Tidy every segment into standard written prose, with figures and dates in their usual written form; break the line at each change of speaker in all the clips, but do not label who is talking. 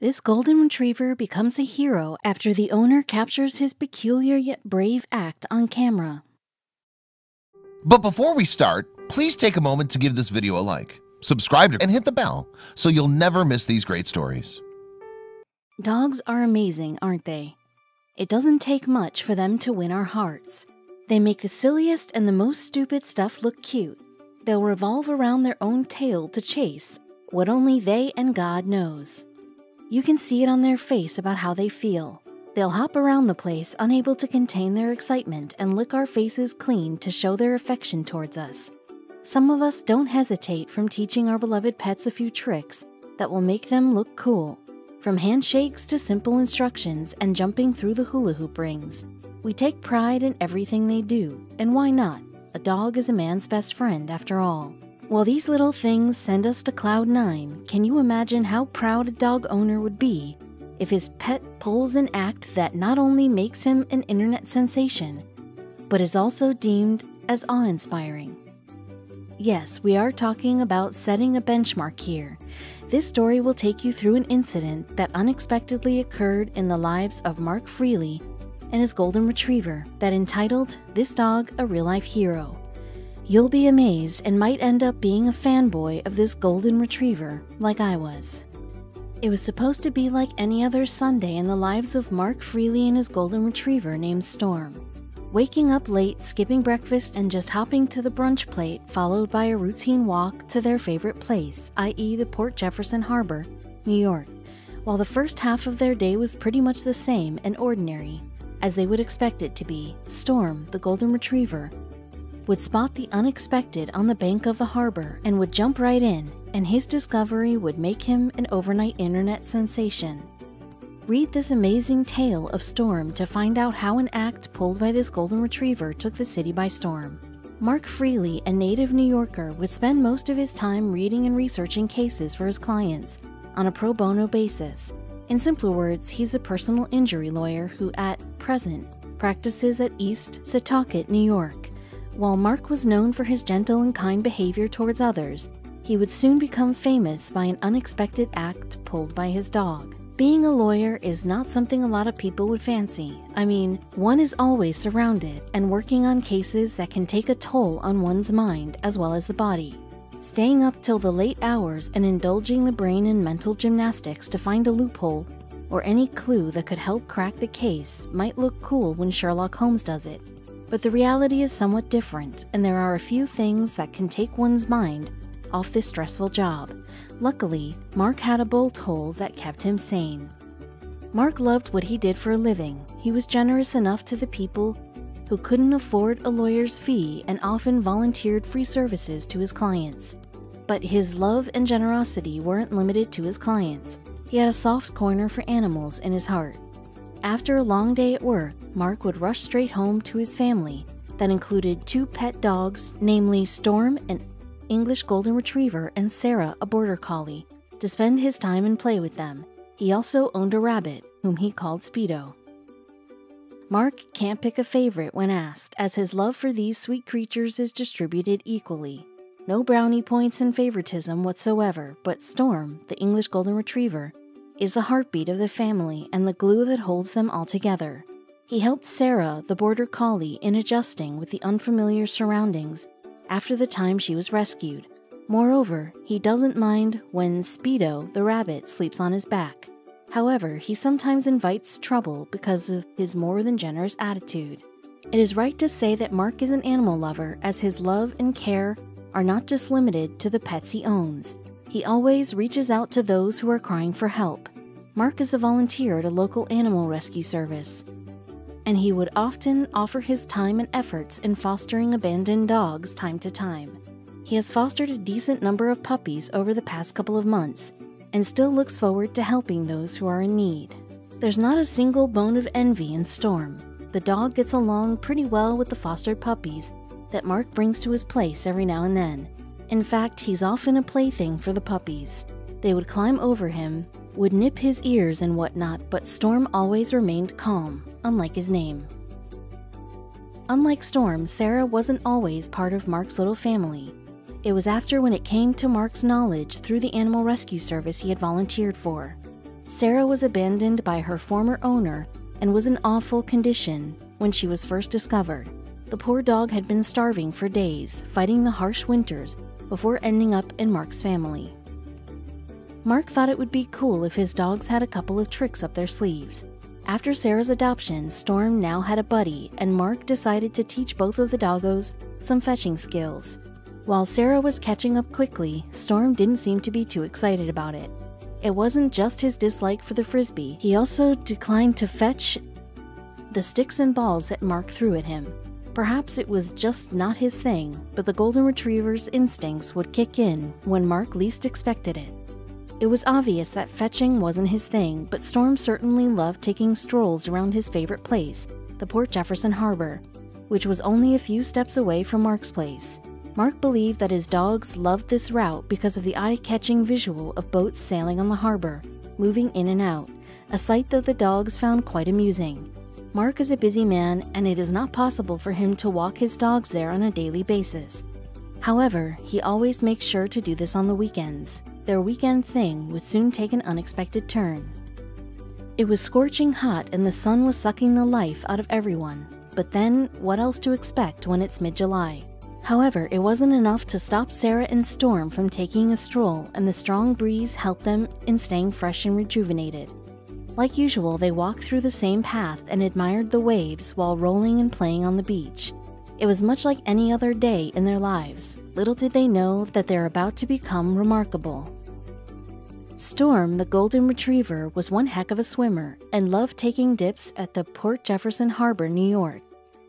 This golden retriever becomes a hero after the owner captures his peculiar yet brave act on camera.
But before we start, please take a moment to give this video a like, subscribe, and hit the bell so you'll never miss these great stories.
Dogs are amazing, aren't they? It doesn't take much for them to win our hearts. They make the silliest and the most stupid stuff look cute. They'll revolve around their own tail to chase what only they and God knows. You can see it on their face about how they feel. They'll hop around the place, unable to contain their excitement, and lick our faces clean to show their affection towards us. Some of us don't hesitate from teaching our beloved pets a few tricks that will make them look cool. From handshakes to simple instructions and jumping through the hula hoop rings. We take pride in everything they do, and why not? A dog is a man's best friend after all. While these little things send us to cloud 9, can you imagine how proud a dog owner would be if his pet pulls an act that not only makes him an internet sensation, but is also deemed as awe-inspiring? Yes, we are talking about setting a benchmark here. This story will take you through an incident that unexpectedly occurred in the lives of Mark Freely and his golden retriever that entitled This Dog a Real-Life Hero. You'll be amazed and might end up being a fanboy of this golden retriever like I was. It was supposed to be like any other Sunday in the lives of Mark Freely and his golden retriever named Storm. Waking up late, skipping breakfast, and just hopping to the brunch plate, followed by a routine walk to their favorite place, i.e. the Port Jefferson Harbor, New York, while the first half of their day was pretty much the same and ordinary, as they would expect it to be. Storm, the golden retriever, would spot the unexpected on the bank of the harbor and would jump right in, and his discovery would make him an overnight internet sensation. Read this amazing tale of Storm to find out how an act pulled by this golden retriever took the city by storm. Mark Freely, a native New Yorker, would spend most of his time reading and researching cases for his clients on a pro bono basis. In simpler words, he's a personal injury lawyer who, at present, practices at East Setauket, New York. While Mark was known for his gentle and kind behavior towards others, he would soon become famous by an unexpected act pulled by his dog. Being a lawyer is not something a lot of people would fancy. I mean, one is always surrounded and working on cases that can take a toll on one's mind as well as the body. Staying up till the late hours and indulging the brain in mental gymnastics to find a loophole or any clue that could help crack the case might look cool when Sherlock Holmes does it. But the reality is somewhat different, and there are a few things that can take one's mind off this stressful job. Luckily, Mark had a bolt hole that kept him sane. Mark loved what he did for a living. He was generous enough to the people who couldn't afford a lawyer's fee and often volunteered free services to his clients. But his love and generosity weren't limited to his clients. He had a soft corner for animals in his heart. After a long day at work, Mark would rush straight home to his family that included 2 pet dogs, namely Storm, an English golden retriever, and Sarah, a border collie, to spend his time and play with them. He also owned a rabbit, whom he called Speedo. Mark can't pick a favorite when asked, as his love for these sweet creatures is distributed equally. No brownie points and favoritism whatsoever, but Storm, the English golden retriever, is the heartbeat of the family and the glue that holds them all together. He helped Sarah, the border collie, in adjusting with the unfamiliar surroundings after the time she was rescued. Moreover, he doesn't mind when Speedo, the rabbit, sleeps on his back. However, he sometimes invites trouble because of his more than generous attitude. It is right to say that Mark is an animal lover, as his love and care are not just limited to the pets he owns. He always reaches out to those who are crying for help. Mark is a volunteer at a local animal rescue service, and he would often offer his time and efforts in fostering abandoned dogs time to time. He has fostered a decent number of puppies over the past couple of months, and still looks forward to helping those who are in need. There's not a single bone of envy in Storm. The dog gets along pretty well with the fostered puppies that Mark brings to his place every now and then. In fact, he's often a plaything for the puppies. They would climb over him, would nip his ears and whatnot, but Storm always remained calm, unlike his name. Unlike Storm, Sarah wasn't always part of Mark's little family. It was after when it came to Mark's knowledge through the animal rescue service he had volunteered for. Sarah was abandoned by her former owner and was in awful condition when she was first discovered. The poor dog had been starving for days, fighting the harsh winters before ending up in Mark's family. Mark thought it would be cool if his dogs had a couple of tricks up their sleeves. After Sarah's adoption, Storm now had a buddy, and Mark decided to teach both of the doggos some fetching skills. While Sarah was catching up quickly, Storm didn't seem to be too excited about it. It wasn't just his dislike for the frisbee, he also declined to fetch the sticks and balls that Mark threw at him. Perhaps it was just not his thing, but the golden retriever's instincts would kick in when Mark least expected it. It was obvious that fetching wasn't his thing, but Storm certainly loved taking strolls around his favorite place, the Port Jefferson Harbor, which was only a few steps away from Mark's place. Mark believed that his dogs loved this route because of the eye-catching visual of boats sailing on the harbor, moving in and out, a sight that the dogs found quite amusing. Mark is a busy man, and it is not possible for him to walk his dogs there on a daily basis. However, he always makes sure to do this on the weekends. Their weekend thing would soon take an unexpected turn. It was scorching hot and the sun was sucking the life out of everyone. But then, what else to expect when it's mid-July? However, it wasn't enough to stop Sarah and Storm from taking a stroll, and the strong breeze helped them in staying fresh and rejuvenated. Like usual, they walked through the same path and admired the waves while rolling and playing on the beach. It was much like any other day in their lives. Little did they know that they're about to become remarkable. Storm, the golden retriever, was one heck of a swimmer and loved taking dips at the Port Jefferson Harbor, New York.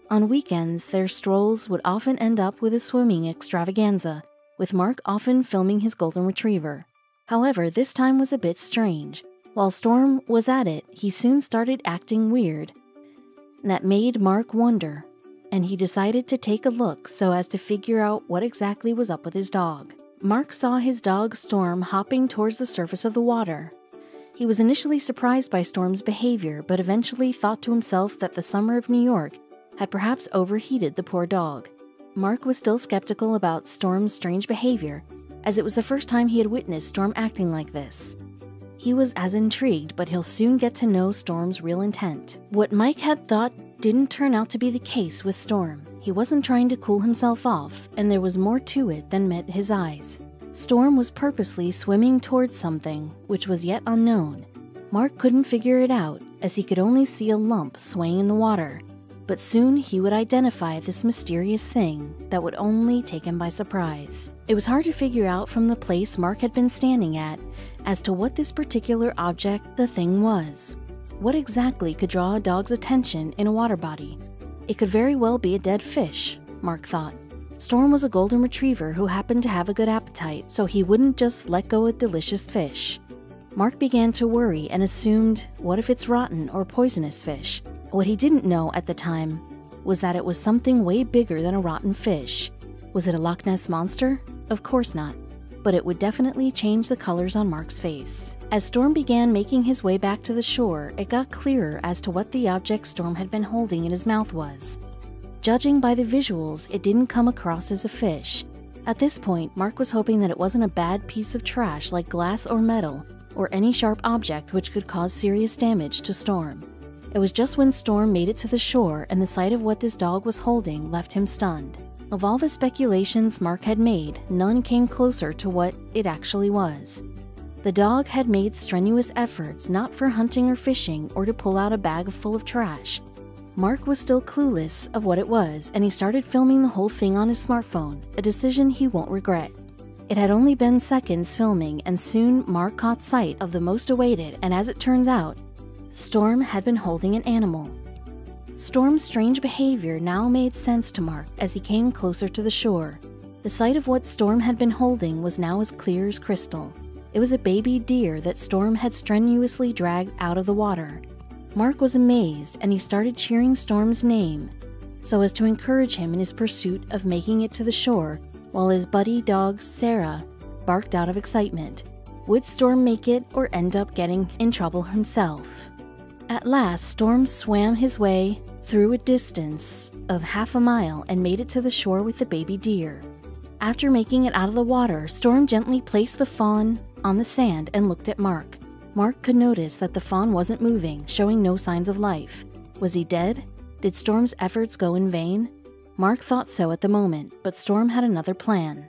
On weekends, their strolls would often end up with a swimming extravaganza, with Mark often filming his golden retriever. However, this time was a bit strange. While Storm was at it, he soon started acting weird. That made Mark wonder, and he decided to take a look so as to figure out what exactly was up with his dog. Mark saw his dog Storm hopping towards the surface of the water. He was initially surprised by Storm's behavior, but eventually thought to himself that the summer of New York had perhaps overheated the poor dog. Mark was still skeptical about Storm's strange behavior, as it was the first time he had witnessed Storm acting like this. He was as intrigued, but he'll soon get to know Storm's real intent. What Mike had thought didn't turn out to be the case with Storm. He wasn't trying to cool himself off, and there was more to it than met his eyes. Storm was purposely swimming towards something which was yet unknown. Mark couldn't figure it out, as he could only see a lump swaying in the water. But soon he would identify this mysterious thing that would only take him by surprise. It was hard to figure out from the place Mark had been standing at as to what this particular object the thing was. What exactly could draw a dog's attention in a water body? It could very well be a dead fish, Mark thought. Storm was a golden retriever who happened to have a good appetite, so he wouldn't just let go a delicious fish. Mark began to worry and assumed, what if it's rotten or poisonous fish? What he didn't know at the time was that it was something way bigger than a rotten fish. Was it a Loch Ness monster? Of course not. But it would definitely change the colors on Mark's face. As Storm began making his way back to the shore, it got clearer as to what the object Storm had been holding in his mouth was. Judging by the visuals, it didn't come across as a fish. At this point, Mark was hoping that it wasn't a bad piece of trash like glass or metal, or any sharp object which could cause serious damage to Storm. It was just when Storm made it to the shore and the sight of what this dog was holding left him stunned. Of all the speculations Mark had made, none came closer to what it actually was. The dog had made strenuous efforts not for hunting or fishing or to pull out a bag full of trash. Mark was still clueless of what it was, and he started filming the whole thing on his smartphone, a decision he won't regret. It had only been seconds filming, and soon Mark caught sight of the most awaited, and as it turns out, Storm had been holding an animal. Storm's strange behavior now made sense to Mark as he came closer to the shore. The sight of what Storm had been holding was now as clear as crystal. It was a baby deer that Storm had strenuously dragged out of the water. Mark was amazed, and he started cheering Storm's name so as to encourage him in his pursuit of making it to the shore, while his buddy dog Sarah barked out of excitement. Would Storm make it or end up getting in trouble himself? At last, Storm swam his way through a distance of half a mile and made it to the shore with the baby deer. After making it out of the water, Storm gently placed the fawn on the sand and looked at Mark. Mark could notice that the fawn wasn't moving, showing no signs of life. Was he dead? Did Storm's efforts go in vain? Mark thought so at the moment, but Storm had another plan.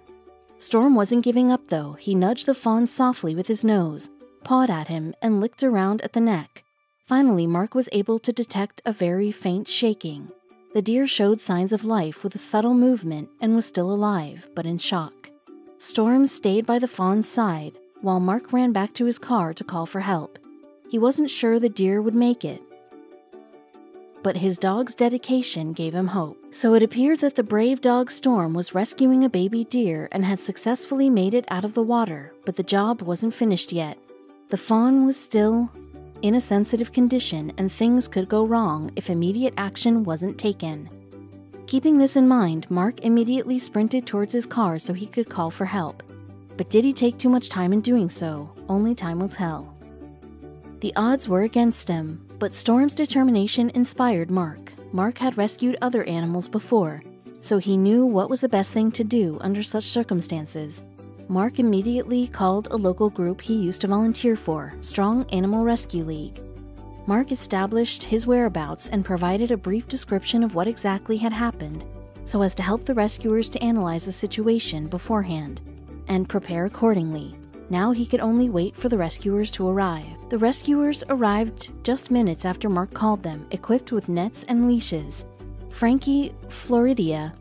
Storm wasn't giving up though. He nudged the fawn softly with his nose, pawed at him, and licked around at the neck. Finally, Mark was able to detect a very faint shaking. The deer showed signs of life with a subtle movement and was still alive, but in shock. Storm stayed by the fawn's side, while Mark ran back to his car to call for help. He wasn't sure the deer would make it, but his dog's dedication gave him hope. So it appeared that the brave dog Storm was rescuing a baby deer and had successfully made it out of the water, but the job wasn't finished yet. The fawn was still in a sensitive condition and things could go wrong if immediate action wasn't taken. Keeping this in mind, Mark immediately sprinted towards his car so he could call for help. But did he take too much time in doing so? Only time will tell. The odds were against him, but Storm's determination inspired Mark. Mark had rescued other animals before, so he knew what was the best thing to do under such circumstances. Mark immediately called a local group he used to volunteer for, Strong Animal Rescue League. Mark established his whereabouts and provided a brief description of what exactly had happened, so as to help the rescuers to analyze the situation beforehand and prepare accordingly. Now he could only wait for the rescuers to arrive. The rescuers arrived just minutes after Mark called them, equipped with nets and leashes. Frankie Floridia,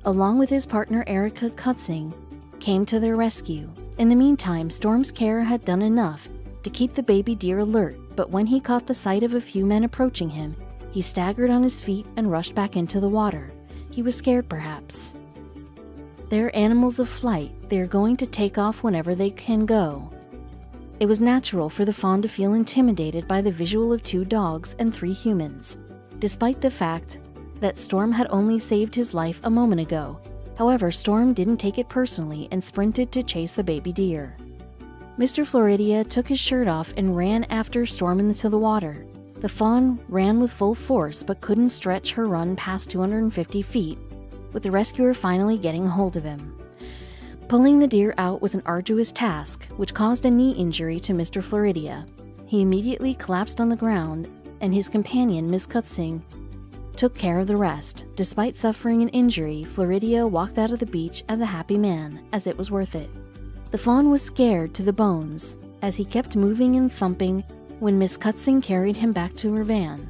along with his partner Erica Kutzing, came to their rescue. In the meantime, Storm's care had done enough to keep the baby deer alert, but when he caught the sight of a few men approaching him, he staggered on his feet and rushed back into the water. He was scared, perhaps. They're animals of flight. They're going to take off whenever they can go. It was natural for the fawn to feel intimidated by the visual of 2 dogs and 3 humans, despite the fact that Storm had only saved his life a moment ago. However, Storm didn't take it personally and sprinted to chase the baby deer. Mr. Floridia took his shirt off and ran after Storm into the water. The fawn ran with full force but couldn't stretch her run past 250 feet, with the rescuer finally getting a hold of him. Pulling the deer out was an arduous task, which caused a knee injury to Mr. Floridia. He immediately collapsed on the ground, and his companion, Miss Kutzing, took care of the rest. Despite suffering an injury, Floridia walked out of the beach as a happy man, as it was worth it. The fawn was scared to the bones, as he kept moving and thumping when Miss Kutzing carried him back to her van.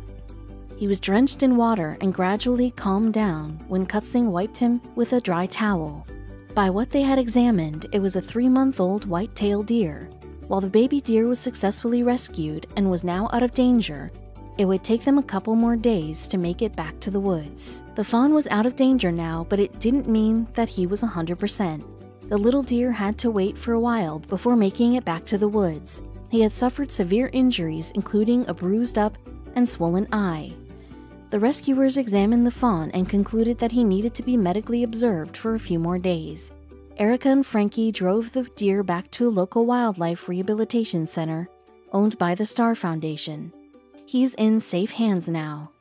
He was drenched in water and gradually calmed down when Kutzing wiped him with a dry towel. By what they had examined, it was a 3-month-old white-tailed deer. While the baby deer was successfully rescued and was now out of danger, it would take them a couple more days to make it back to the woods. The fawn was out of danger now, but it didn't mean that he was 100%. The little deer had to wait for a while before making it back to the woods. He had suffered severe injuries, including a bruised up and swollen eye. The rescuers examined the fawn and concluded that he needed to be medically observed for a few more days. Erica and Frankie drove the deer back to a local wildlife rehabilitation center owned by the Star Foundation. He's in safe hands now.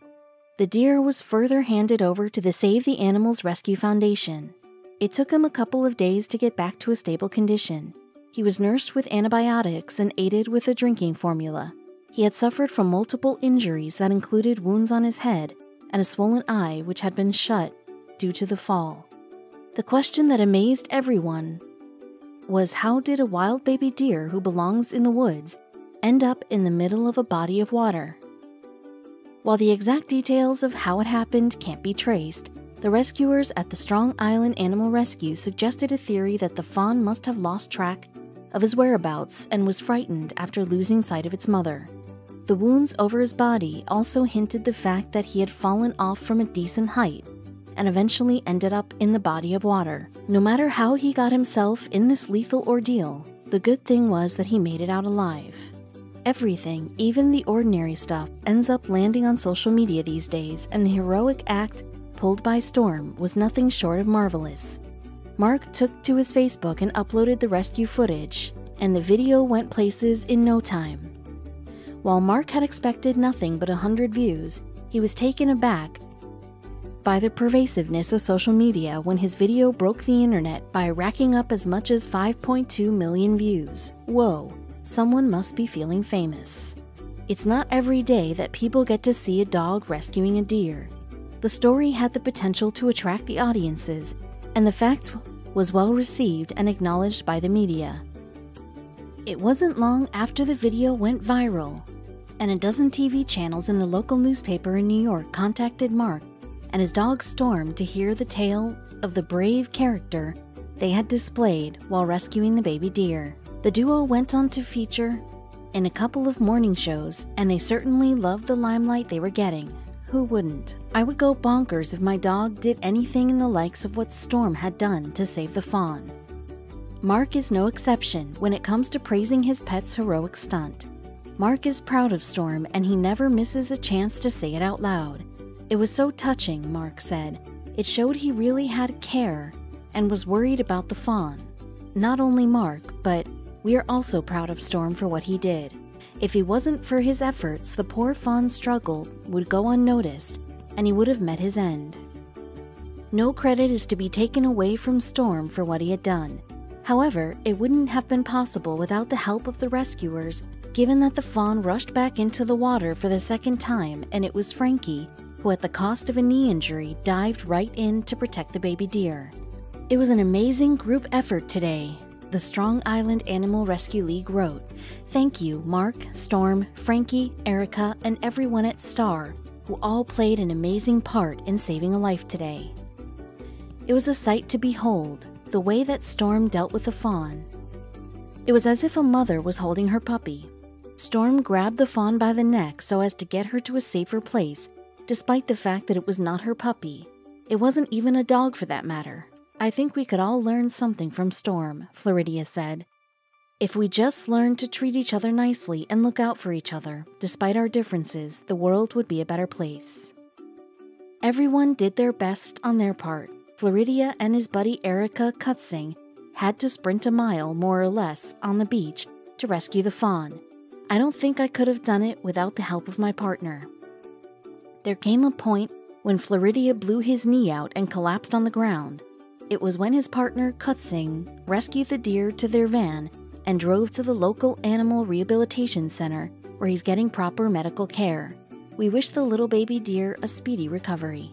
The deer was further handed over to the Save the Animals Rescue Foundation. It took him a couple of days to get back to a stable condition. He was nursed with antibiotics and aided with a drinking formula. He had suffered from multiple injuries that included wounds on his head and a swollen eye which had been shut due to the fall. The question that amazed everyone was, how did a wild baby deer who belongs in the woods end up in the middle of a body of water? While the exact details of how it happened can't be traced, the rescuers at the Strong Island Animal Rescue suggested a theory that the fawn must have lost track of his whereabouts and was frightened after losing sight of its mother. The wounds over his body also hinted the fact that he had fallen off from a decent height and eventually ended up in the body of water. No matter how he got himself in this lethal ordeal, the good thing was that he made it out alive. Everything, even the ordinary stuff, ends up landing on social media these days, and the heroic act pulled by Storm was nothing short of marvelous. Mark took to his Facebook and uploaded the rescue footage, and the video went places in no time. While Mark had expected nothing but 100 views, he was taken aback by the pervasiveness of social media when his video broke the internet by racking up as much as 5.2 million views. Whoa, someone must be feeling famous. It's not every day that people get to see a dog rescuing a deer. The story had the potential to attract the audiences, and the fact was well received and acknowledged by the media. It wasn't long after the video went viral, and a dozen TV channels in the local newspaper in New York contacted Mark and his dog Storm to hear the tale of the brave character they had displayed while rescuing the baby deer. The duo went on to feature in a couple of morning shows, and they certainly loved the limelight they were getting. Who wouldn't? I would go bonkers if my dog did anything in the likes of what Storm had done to save the fawn. Mark is no exception when it comes to praising his pet's heroic stunt. Mark is proud of Storm, and he never misses a chance to say it out loud. It was so touching, Mark said. It showed he really had care and was worried about the fawn. Not only Mark, but we are also proud of Storm for what he did. If he wasn't for his efforts, the poor fawn's struggle would go unnoticed, and he would have met his end. No credit is to be taken away from Storm for what he had done. However, it wouldn't have been possible without the help of the rescuers, given that the fawn rushed back into the water for the second time, and it was Frankie who, at the cost of a knee injury, dived right in to protect the baby deer. It was an amazing group effort today, the Strong Island Animal Rescue League wrote. Thank you, Mark, Storm, Frankie, Erica, and everyone at Star, who all played an amazing part in saving a life today. It was a sight to behold, the way that Storm dealt with the fawn. It was as if a mother was holding her puppy. Storm grabbed the fawn by the neck so as to get her to a safer place, despite the fact that it was not her puppy. It wasn't even a dog for that matter. I think we could all learn something from Storm, Floridia said. If we just learned to treat each other nicely and look out for each other, despite our differences, the world would be a better place. Everyone did their best on their part. Floridia and his buddy Erica Kutzing had to sprint a mile, more or less, on the beach to rescue the fawn. I don't think I could have done it without the help of my partner. There came a point when Floridia blew his knee out and collapsed on the ground. It was when his partner, Kutzing, rescued the deer to their van and drove to the local animal rehabilitation center where he's getting proper medical care. We wish the little baby deer a speedy recovery.